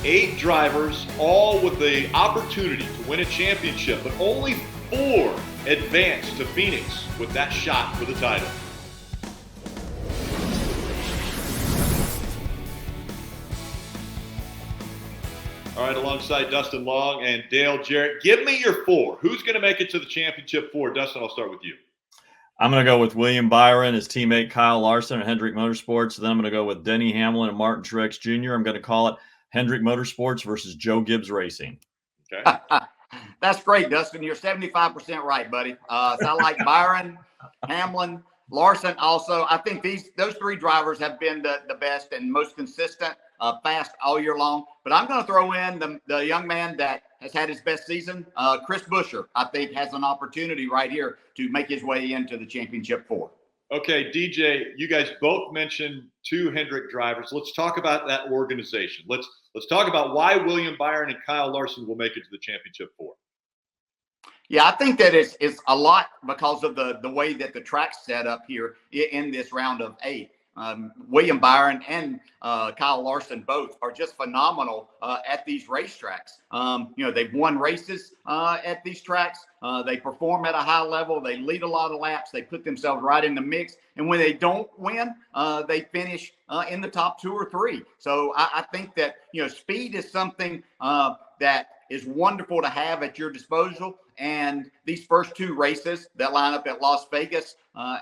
8 drivers, all with the opportunity to win a championship, but only 4 advanced to Phoenix with that shot for the title. All right, alongside Dustin Long and Dale Jarrett, give me your 4. Who's going to make it to the championship 4? Dustin, I'll start with you. I'm going to go with William Byron, his teammate Kyle Larson at Hendrick Motorsports. Then I'm going to go with Denny Hamlin and Martin Truex Jr. I'm going to call it Hendrick Motorsports versus Joe Gibbs Racing. Okay. That's great, Dustin. You're 75% right, buddy. So I like Byron, Hamlin, Larson also. I think those 3 drivers have been the best and most consistent, fast all year long. But I'm going to throw in the young man that has had his best season, Chris Buescher. I think has an opportunity right here to make his way into the championship 4. Okay, DJ, you guys both mentioned 2 Hendrick drivers. Let's talk about that organization. Let's talk about why William Byron and Kyle Larson will make it to the championship 4. Yeah, I think that it's a lot because of the way that the track's set up here in this round of 8. William Byron and Kyle Larson both are just phenomenal at these racetracks. They've won races at these tracks. They perform at a high level. They lead a lot of laps. They put themselves right in the mix. And when they don't win, they finish in the top 2 or 3. So I think that, speed is something that is wonderful to have at your disposal. And these first 2 races that line up at Las Vegas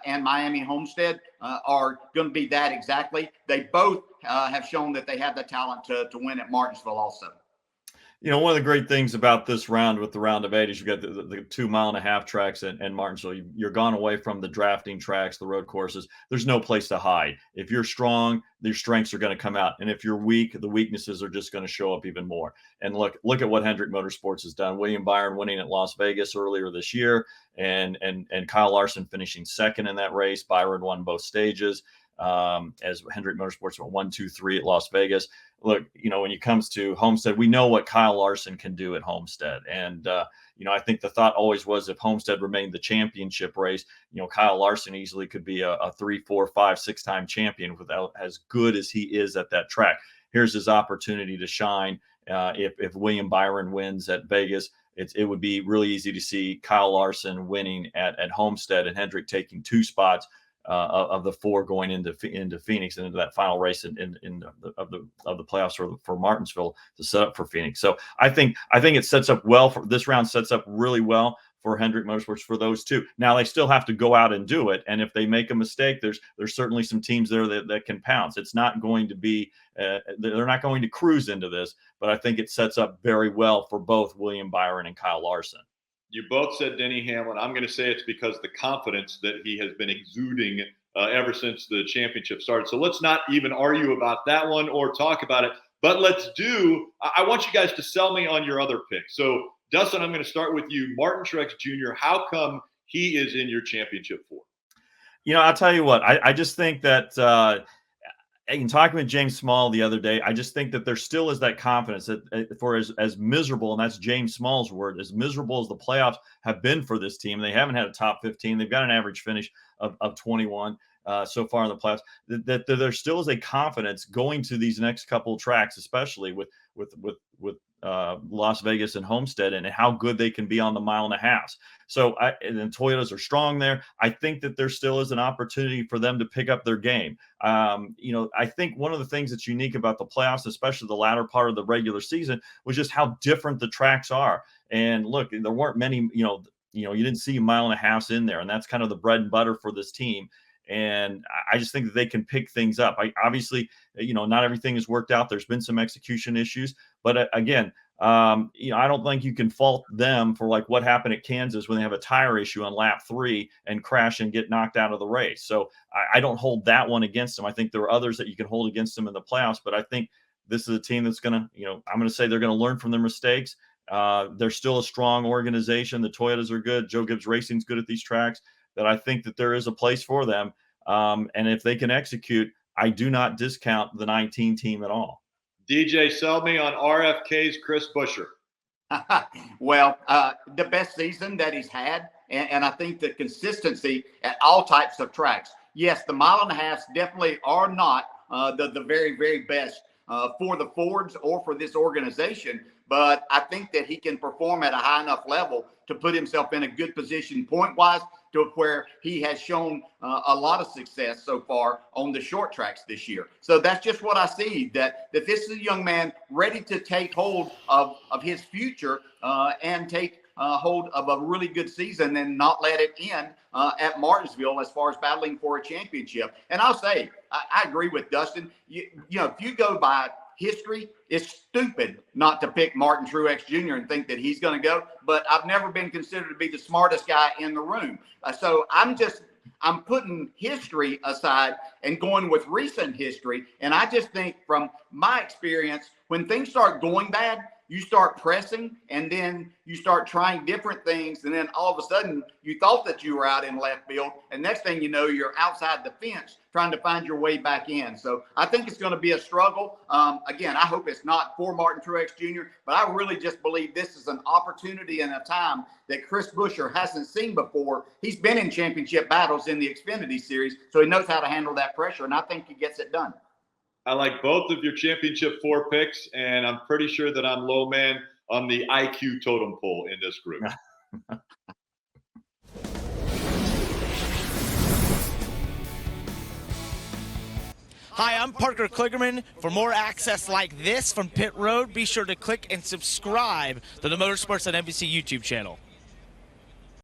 and Miami Homestead are going to be that exactly. They both have shown that they have the talent to win at Martinsville also. One of the great things about this round with the round of 8 is you got the 2 mile-and-a-half tracks in Martinsville. You're gone away from the drafting tracks, the road courses. There's no place to hide. If you're strong, your strengths are going to come out. And if you're weak, the weaknesses are just going to show up even more. And look at what Hendrick Motorsports has done. William Byron winning at Las Vegas earlier this year and Kyle Larson finishing second in that race. Byron won both stages. As Hendrick Motorsports went 1, 2, 3 at Las Vegas. Look, when it comes to Homestead, we know what Kyle Larson can do at Homestead. And, I think the thought always was if Homestead remained the championship race, Kyle Larson easily could be a 3, 4, 5, 6-time champion without as good as he is at that track. Here's his opportunity to shine. If William Byron wins at Vegas, it would be really easy to see Kyle Larson winning at Homestead and Hendrick taking 2 spots of the 4 going into Phoenix and into that final race of the playoffs for Martinsville to set up for Phoenix. So I think it sets up well for this round. Sets up really well for Hendrick Motorsports for those 2. Now they still have to go out and do it, and if they make a mistake, there's certainly some teams there that can pounce. It's not going to be they're not going to cruise into this, but I think it sets up very well for both William Byron and Kyle Larson. You both said Denny Hamlin. I'm going to say it's because the confidence that he has been exuding ever since the championship started. So let's not even argue about that one or talk about it. But I want you guys to sell me on your other pick. So, Dustin, I'm going to start with you. Martin Truex Jr., how come he is in your championship 4? I'll tell you what. I just think that in talking with James Small the other day, I just think that there still is that confidence that for as miserable, and that's James Small's word, as miserable as the playoffs have been for this team, they haven't had a top 15. They've got an average finish of 21 so far in the playoffs. That there still is a confidence going to these next couple of tracks, especially with Las Vegas and Homestead, and how good they can be on the mile-and-a-half. So and then Toyotas are strong there. I think that there still is an opportunity for them to pick up their game. I think one of the things that's unique about the playoffs, especially the latter part of the regular season, was just how different the tracks are. And look, there weren't many, you didn't see mile-and-a-halves in there, and that's kind of the bread and butter for this team. And I just think that they can pick things up. Obviously, not everything has worked out. There's been some execution issues, but again, I don't think you can fault them for like what happened at Kansas when they have a tire issue on lap 3 and crash and get knocked out of the race. So I don't hold that one against them. I think there are others that you can hold against them in the playoffs, but I think this is a team that's going to, I'm going to say they're going to learn from their mistakes. They're still a strong organization. The Toyotas are good. Joe Gibbs Racing's good at these tracks. That I think that there is a place for them. And if they can execute, I do not discount the 19 team at all. DJ, sell me on RFK's Chris Buescher. Well, the best season that he's had, and I think the consistency at all types of tracks. Yes, the mile-and-a-halves definitely are not the very, very best for the Fords or for this organization. But I think that he can perform at a high enough level to put himself in a good position point-wise to where he has shown a lot of success so far on the short tracks this year. So that's just what I see, that this is a young man ready to take hold of his future and take hold of a really good season and not let it end at Martinsville as far as battling for a championship. And I'll say, I agree with Dustin. You know, if you go by history, it's stupid not to pick Martin Truex Jr. and think that he's going to go. But I've never been considered to be the smartest guy in the room. So I'm putting history aside and going with recent history. And I just think from my experience, when things start going bad, you start pressing and then you start trying different things. And then all of a sudden you thought that you were out in left field. And next thing you know, you're outside the fence trying to find your way back in. So I think it's going to be a struggle. Again, I hope it's not for Martin Truex Jr., but I really just believe this is an opportunity and a time that Chris Buescher hasn't seen before. He's been in championship battles in the Xfinity series, so he knows how to handle that pressure. And I think he gets it done. I like both of your championship 4 picks, and I'm pretty sure that I'm low man on the IQ totem pole in this group. Hi, I'm Parker Kligerman. For more access like this from Pit Road, be sure to click and subscribe to the Motorsports on NBC YouTube channel.